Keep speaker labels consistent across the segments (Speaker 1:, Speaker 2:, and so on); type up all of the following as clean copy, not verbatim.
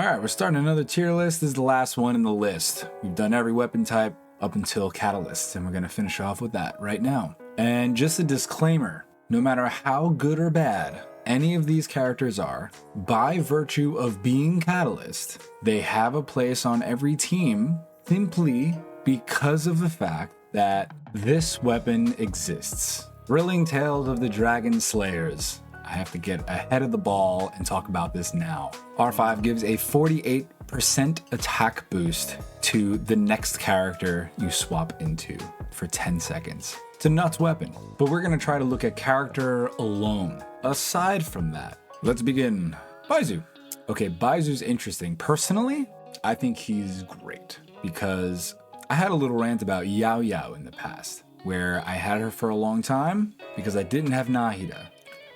Speaker 1: Alright, we're starting another tier list. This is the last one in the list. We've done every weapon type up until catalysts, and we're going to finish off with that right now. And just a disclaimer, no matter how good or bad any of these characters are, by virtue of being catalyst, they have a place on every team simply because of the fact that this weapon exists. Thrilling Tales of the Dragon Slayers. I have to get ahead of the ball and talk about this now. R5 gives a 48% attack boost to the next character you swap into for 10 seconds. It's a nuts weapon, but we're gonna try to look at character alone. Aside from that, let's begin. Baizhu. Okay, Baizhu's interesting. Personally, I think he's great because I had a little rant about Yae in the past, where I had her for a long time because I didn't have Nahida.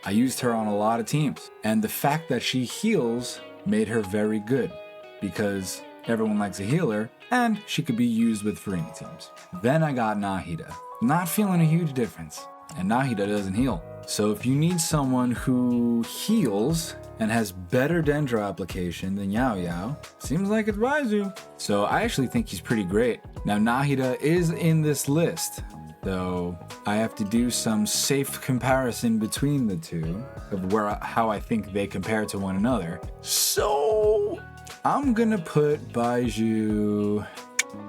Speaker 1: I used her on a lot of teams, and the fact that she heals made her very good because everyone likes a healer, and she could be used with Farina teams. Then I got Nahida. Not feeling a huge difference, and Nahida doesn't heal. So if you need someone who heals and has better Dendro application than Yae, seems like it's Baizhu. So I actually think he's pretty great. Now Nahida is in this list, though I have to do some safe comparison between the two of how I think they compare to one another. So I'm gonna put Baizhu,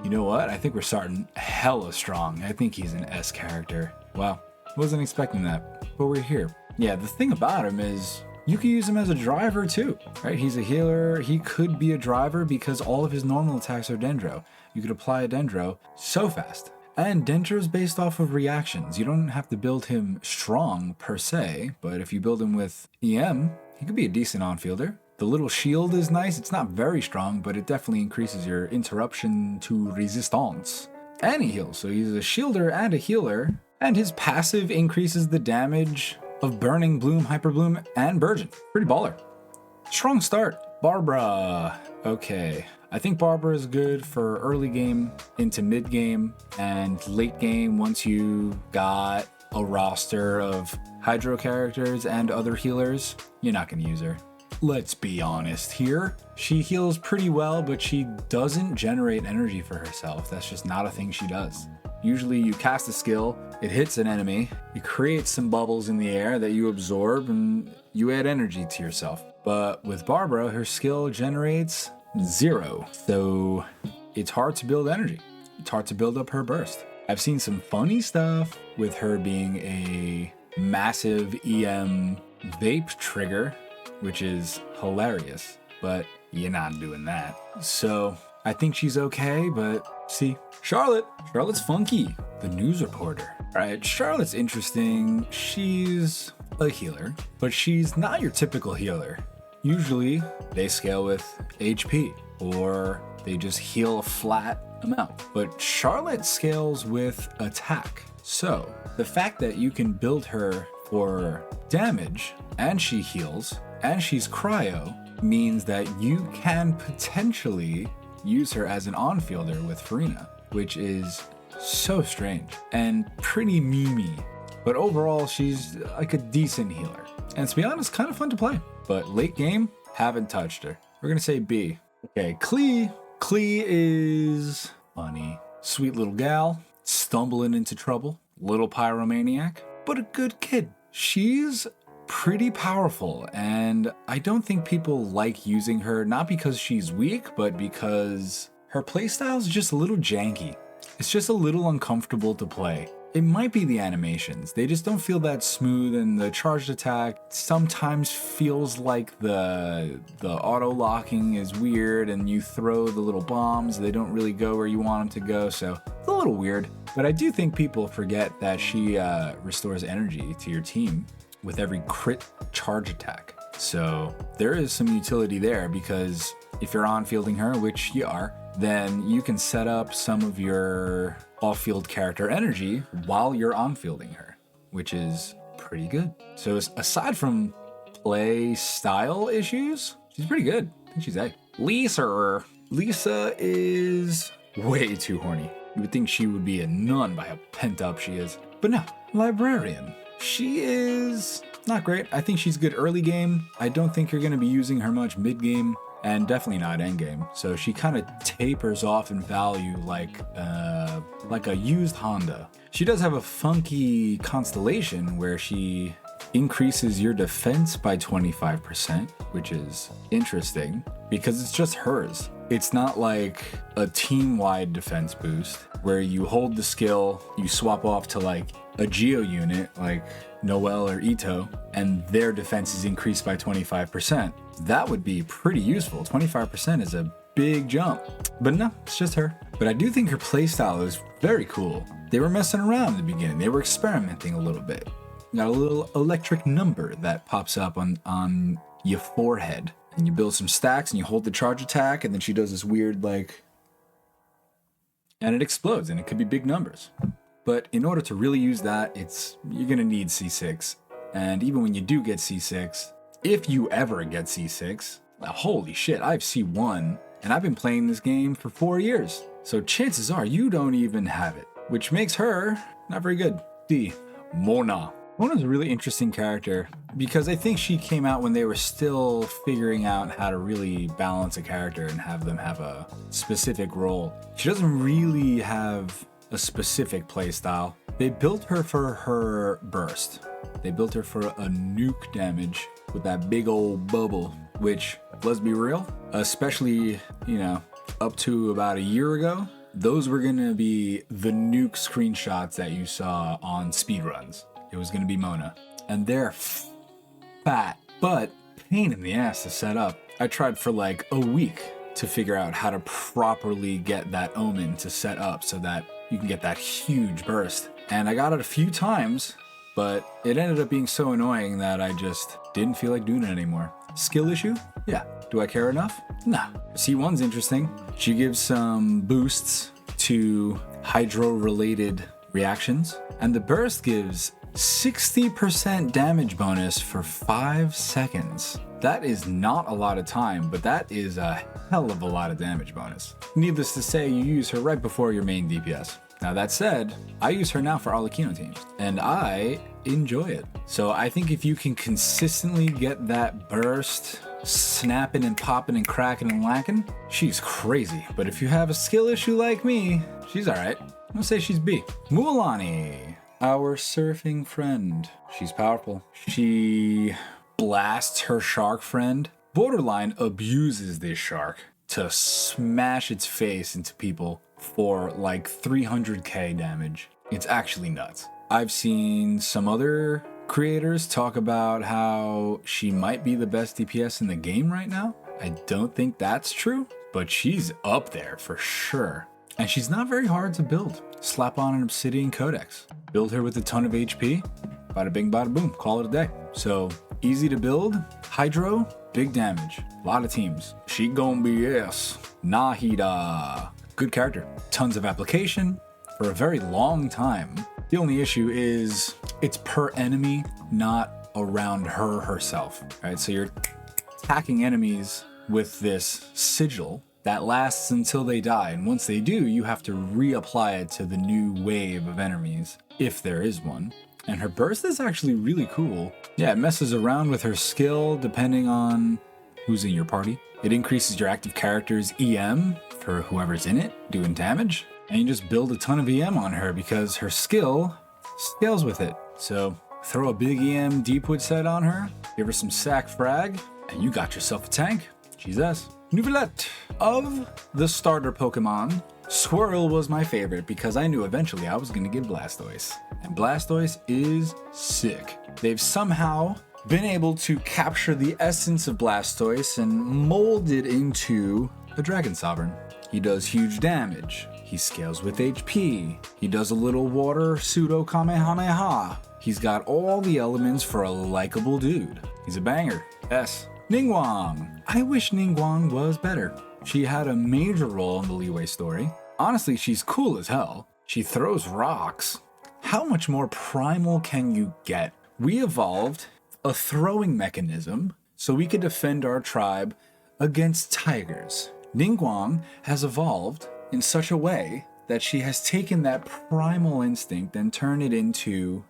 Speaker 1: you know what? I think we're starting hella strong. I think he's an S character. Wow, wasn't expecting that, but we're here. Yeah, the thing about him is you can use him as a driver too, right? He's a healer. He could be a driver because all of his normal attacks are Dendro. You could apply a Dendro so fast. And Dendro is based off of reactions. You don't have to build him strong per se, but if you build him with EM, he could be a decent on-fielder. The little shield is nice. It's not very strong, but it definitely increases your interruption to resistance. And he heals, so he's a shielder and a healer. And his passive increases the damage of Burning, Bloom, Hyper Bloom, and Burgeon. Pretty baller. Strong start. Barbara. Okay. I think Barbara is good for early game into mid game and late game once you got a roster of Hydro characters and other healers. You're not going to use her. Let's be honest here. She heals pretty well, but she doesn't generate energy for herself. That's just not a thing she does. Usually you cast a skill, it hits an enemy, it creates some bubbles in the air that you absorb and you add energy to yourself. But with Barbara, her skill generates 0. So it's hard to build energy. It's hard to build up her burst. I've seen some funny stuff with her being a massive EM vape trigger, which is hilarious, but you're not doing that. So I think she's okay, but see. Charlotte's funky. The news reporter. All right, Charlotte's interesting. She's a healer, but she's not your typical healer. Usually they scale with HP or they just heal a flat amount, but Charlotte scales with attack. So the fact that you can build her for damage and she heals and she's cryo means that you can potentially use her as an on-fielder with Farina, which is so strange and pretty memey. But overall, she's like a decent healer. And to be honest, kind of fun to play. But late game, haven't touched her. We're gonna say B. Okay, Klee. Klee is funny. Sweet little gal, stumbling into trouble. Little pyromaniac, but a good kid. She's pretty powerful, and I don't think people like using her, not because she's weak, but because her playstyle is just a little janky. It's just a little uncomfortable to play. It might be the animations. They just don't feel that smooth, and the charged attack sometimes feels like the auto-locking is weird, and you throw the little bombs, they don't really go where you want them to go, so it's a little weird. But I do think people forget that she restores energy to your team with every crit charge attack. So there is some utility there, because if you're on-fielding her, which you are, then you can set up some of your off-field character energy while you're on-fielding her, which is pretty good. So aside from play style issues, she's pretty good. I think she's A. Lisa is way too horny. You would think she would be a nun by how pent up she is. But no, librarian. She is not great. I think she's good early game. I don't think you're going to be using her much mid game. and definitely not endgame. So she kind of tapers off in value like a used Honda. She does have a funky constellation where she increases your defense by 25%, which is interesting because it's just hers. It's not like a team-wide defense boost where you hold the skill, you swap off to like a Geo unit like Noelle or Ito, and their defense is increased by 25%. That would be pretty useful. 25% is a big jump. But no, it's just her. But I do think her playstyle is very cool. They were messing around in the beginning. They were experimenting a little bit. Got a little electric number that pops up on your forehead. And you build some stacks and you hold the charge attack, and then she does this weird like... and it explodes, and it could be big numbers. But in order to really use that, you're gonna need C6. And even when you do get C6, if you ever get C6, holy shit, I have C1, and I've been playing this game for 4 years. So chances are you don't even have it, which makes her not very good. D. Mona. Mona's a really interesting character because I think she came out when they were still figuring out how to really balance a character and have them have a specific role. She doesn't really have a specific playstyle. They built her for her burst. They built her for a nuke damage with that big old bubble, which, let's be real, especially, up to about a year ago, those were gonna be the nuke screenshots that you saw on speedruns. It was gonna be Mona. And they're fat, but pain in the ass to set up. I tried for like a week to figure out how to properly get that omen to set up so that you can get that huge burst. And I got it a few times, but it ended up being so annoying that I just didn't feel like doing it anymore. Skill issue? Yeah. Do I care enough? Nah. C1's interesting. She gives some boosts to hydro-related reactions, and the burst gives 60% damage bonus for 5 seconds. That is not a lot of time, but that is a hell of a lot of damage bonus. Needless to say, you use her right before your main DPS. Now that said, I use her now for Arlecchino teams, and I enjoy it. So I think if you can consistently get that burst snapping and popping and cracking and lacking, she's crazy. But if you have a skill issue like me, she's alright. I'm gonna say she's B. Mualani, our surfing friend. She's powerful. She blasts her shark friend. Borderline abuses this shark to smash its face into people for like 300k damage. It's actually nuts. I've seen some other creators talk about how she might be the best DPS in the game right now. I don't think that's true, but she's up there for sure. And she's not very hard to build. Slap on an Obsidian Codex. Build her with a ton of HP. Bada bing, bada boom. Call it a day. So easy to build. Hydro, big damage. A lot of teams. She gon' be yes. Nahida. Good character. Tons of application for a very long time. The only issue is it's per enemy, not around her herself. Right? So you're attacking enemies with this sigil that lasts until they die, and once they do, you have to reapply it to the new wave of enemies, if there is one. And her burst is actually really cool. Yeah, it messes around with her skill depending on who's in your party. It increases your active character's EM for whoever's in it doing damage, and you just build a ton of EM on her because her skill scales with it. So throw a big EM Deepwood set on her, give her some sack frag, and you got yourself a tank. She's us. Neuvillette. Of the starter Pokemon, Swirl was my favorite because I knew eventually I was going to get Blastoise. And Blastoise is sick. They've somehow been able to capture the essence of Blastoise and mold it into a Dragon Sovereign. He does huge damage. He scales with HP. He does a little water pseudo Kamehameha. He's got all the elements for a likable dude. He's a banger. S. Ningguang. I wish Ningguang was better. She had a major role in the Leeway story. Honestly, she's cool as hell. She throws rocks. How much more primal can you get? We evolved a throwing mechanism so we could defend our tribe against tigers. Ningguang has evolved in such a way that she has taken that primal instinct and turned it into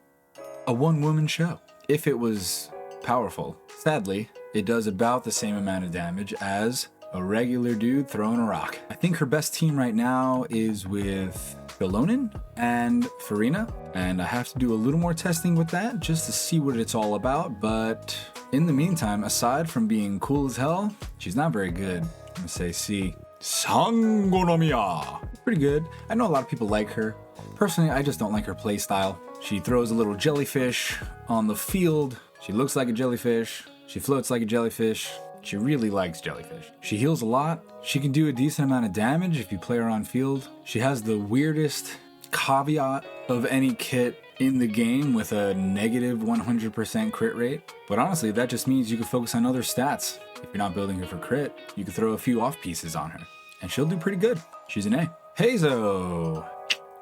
Speaker 1: a one-woman show. If it was powerful. Sadly, it does about the same amount of damage as a regular dude throwing a rock. I think her best team right now is with Belonin and Farina, and I have to do a little more testing with that just to see what it's all about. But in the meantime, aside from being cool as hell, she's not very good. I'm gonna say C. Sangonomiya. Pretty good. I know a lot of people like her. Personally, I just don't like her playstyle. She throws a little jellyfish on the field. She looks like a jellyfish. She floats like a jellyfish. She really likes jellyfish. She heals a lot. She can do a decent amount of damage if you play her on field. She has the weirdest caveat of any kit in the game with a negative 100% crit rate. But honestly, that just means you can focus on other stats. If you're not building her for crit, you can throw a few off pieces on her, and she'll do pretty good. She's an A. Heizou.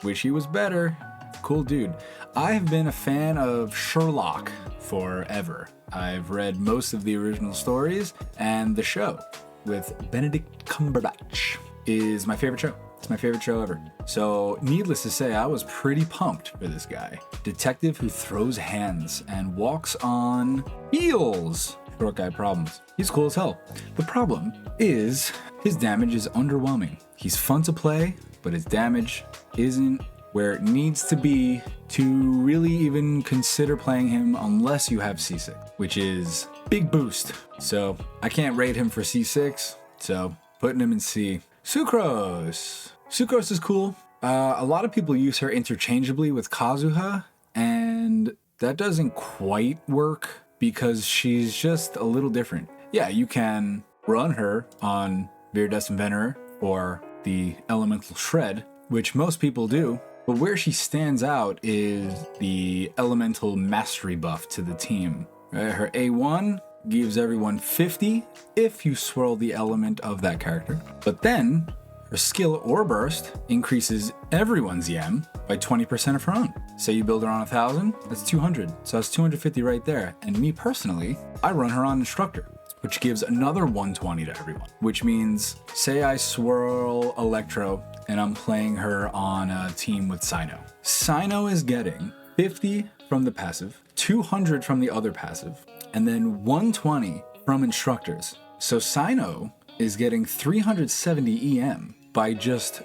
Speaker 1: Wish he was better. Cool dude. I have been a fan of Sherlock forever. I've read most of the original stories, and the show with Benedict Cumberbatch is my favorite show. It's my favorite show ever. So needless to say, I was pretty pumped for this guy. Detective who throws hands and walks on heels. Short guy problems. He's cool as hell. The problem is his damage is underwhelming. He's fun to play, but his damage isn't where it needs to be to really even consider playing him unless you have C6, which is big boost. So I can't rate him for C6, so putting him in C. Sucrose. Sucrose is cool. A lot of people use her interchangeably with Kazuha, and that doesn't quite work because she's just a little different. Yeah, you can run her on Viridescent Venerer or the Elemental Shred, which most people do, but where she stands out is the Elemental Mastery buff to the team. Her A1 gives everyone 50 if you swirl the element of that character, but then her skill or burst increases everyone's EM by 20% of her own. Say you build her on 1,000, that's 200. So that's 250 right there. And me personally, I run her on Instructor, which gives another 120 to everyone. Which means, say I swirl Electro and I'm playing her on a team with Cyno. Cyno is getting 50 from the passive, 200 from the other passive, and then 120 from Instructors. So Cyno is getting 370 EM by just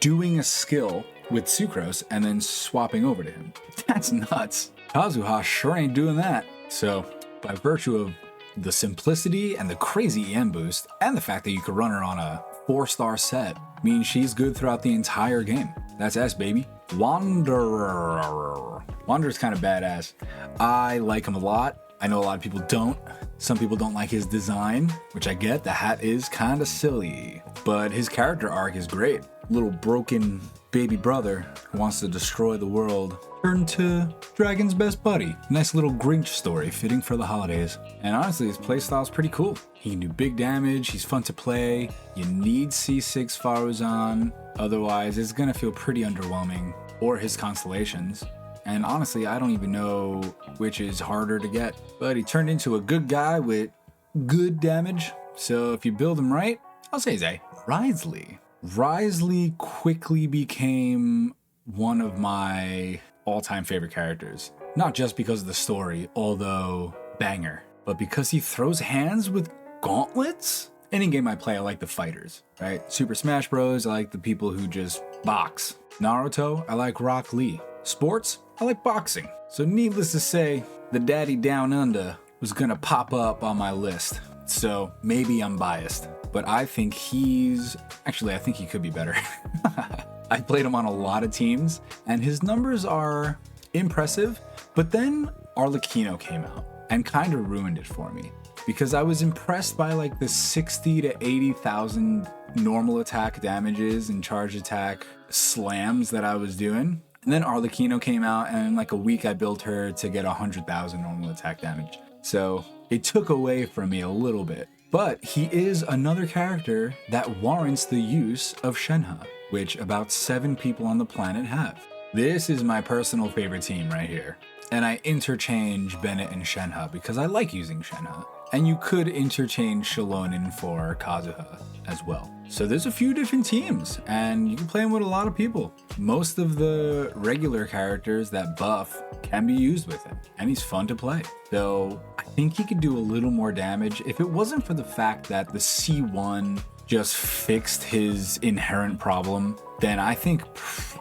Speaker 1: doing a skill with Sucrose and then swapping over to him. That's nuts. Kazuha sure ain't doing that. So by virtue of the simplicity and the crazy EM boost and the fact that you could run her on a 4-star set means she's good throughout the entire game. That's S, baby. Wanderer. Wanderer's kind of badass. I like him a lot. I know a lot of people don't. Some people don't like his design, which I get. The hat is kind of silly, but his character arc is great. Little broken baby brother who wants to destroy the world turned to Dragon's best buddy. Nice little Grinch story fitting for the holidays. And honestly, his playstyle's pretty cool. He can do big damage, he's fun to play. You need C6 Faruzan, otherwise it's gonna feel pretty underwhelming. Or his constellations. And honestly, I don't even know which is harder to get. But he turned into a good guy with good damage. So if you build him right, I'll say Zay. Wriothesley. Wriothesley quickly became one of my all-time favorite characters. Not just because of the story, although banger, but because he throws hands with gauntlets. Any game I play, I like the fighters, right? Super Smash Bros, I like the people who just box. Naruto, I like Rock Lee. Sports, I like boxing. So needless to say, the daddy down under was gonna pop up on my list. So maybe I'm biased, but I think I think he could be better. I played him on a lot of teams and his numbers are impressive, but then Arlecchino came out and kind of ruined it for me because I was impressed by like the 60 to 80,000 normal attack damages and charge attack slams that I was doing. And then Arlecchino came out, and in like a week I built her to get 100,000 normal attack damage. So it took away from me a little bit. But he is another character that warrants the use of Shenhe, which about 7 people on the planet have. This is my personal favorite team right here. And I interchange Bennett and Shenhe because I like using Shenhe. And you could interchange Xianyun for Kazuha as well. So there's a few different teams, and you can play them with a lot of people. Most of the regular characters that buff can be used with him, and he's fun to play. So I think he could do a little more damage if it wasn't for the fact that the C1 just fixed his inherent problem. Then I think,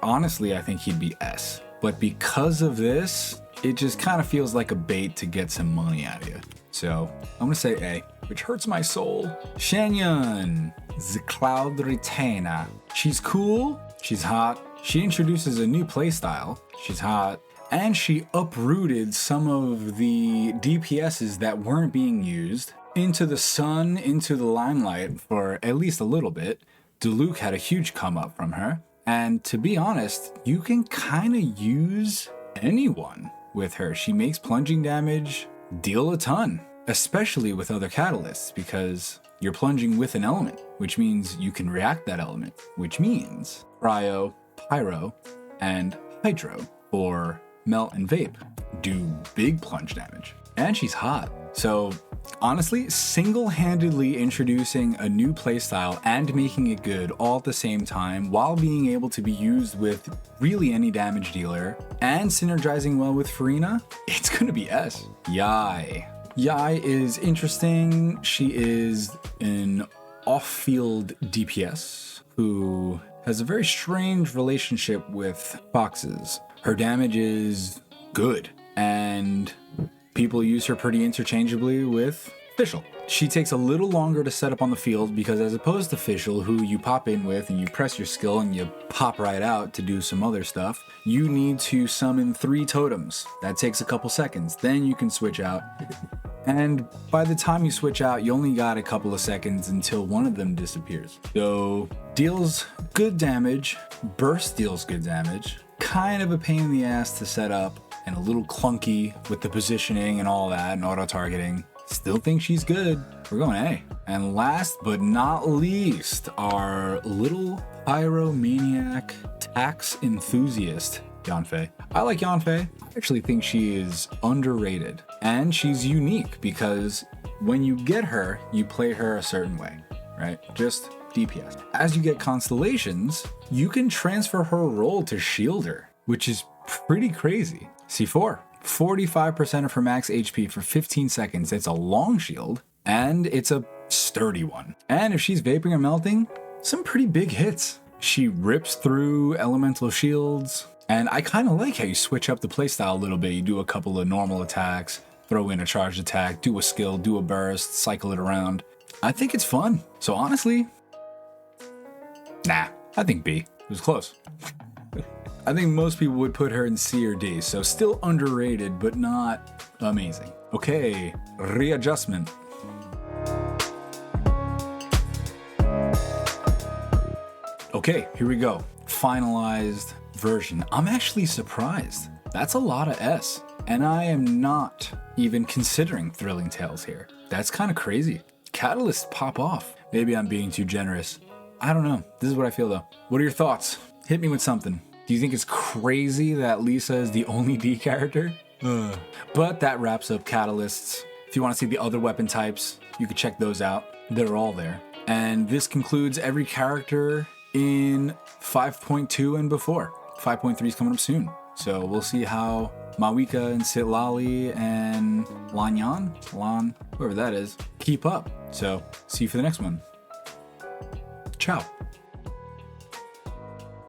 Speaker 1: honestly, I think he'd be S. But because of this, it just kind of feels like a bait to get some money out of you. So I'm gonna say A, which hurts my soul. Xianyun, the Cloud Retainer. She's cool, she's hot, she introduces a new playstyle, she's hot, and she uprooted some of the DPSs that weren't being used into the sun, into the limelight for at least a little bit. Diluc had a huge come up from her, and to be honest, you can kind of use anyone with her. She makes plunging damage deal a ton, especially with other catalysts, because you're plunging with an element, which means you can react that element, which means Cryo, Pyro, and Hydro, or Melt and Vape, do big plunge damage. And she's hot. So honestly, single-handedly introducing a new playstyle and making it good all at the same time, while being able to be used with really any damage dealer and synergizing well with Furina, it's gonna be S. Yae. Yae is interesting. She is an off-field DPS who has a very strange relationship with foxes. Her damage is good, and people use her pretty interchangeably with Fischl. She takes a little longer to set up on the field because, as opposed to Fischl, who you pop in with and you press your skill and you pop right out to do some other stuff, you need to summon 3 totems. That takes a couple seconds. Then you can switch out. And by the time you switch out, you only got a couple of seconds until one of them disappears. So, deals good damage, burst deals good damage, kind of a pain in the ass to set up, and a little clunky with the positioning and all that and auto-targeting. Still think she's good. We're going A. And last but not least, our little pyromaniac tax enthusiast, Yanfei. I like Yanfei. I actually think she is underrated. And she's unique because when you get her, you play her a certain way, right? Just DPS. As you get constellations, you can transfer her role to shielder, which is pretty crazy. C4, 45% of her max HP for 15 seconds. It's a long shield, and it's a sturdy one. And if she's vaping or melting, some pretty big hits. She rips through elemental shields, and I kind of like how you switch up the playstyle a little bit. You do a couple of normal attacks, throw in a charged attack, do a skill, do a burst, cycle it around. I think it's fun. So honestly, nah, I think B. It was close. I think most people would put her in C or D, so still underrated, but not amazing. Okay, Readjustment. Okay, here we go. Finalized version. I'm actually surprised. That's a lot of S. And I am not even considering Thrilling Tales here. That's kind of crazy. Catalysts pop off. Maybe I'm being too generous. I don't know. This is what I feel though. What are your thoughts? Hit me with something. Do you think it's crazy that Lisa is the only D character? But that wraps up Catalysts. If you want to see the other weapon types, you can check those out. They're all there. And this concludes every character in 5.2 and before. 5.3 is coming up soon. So we'll see how Mawika and Sitlali and Lan, whoever that is, keep up. So see you for the next one. Ciao.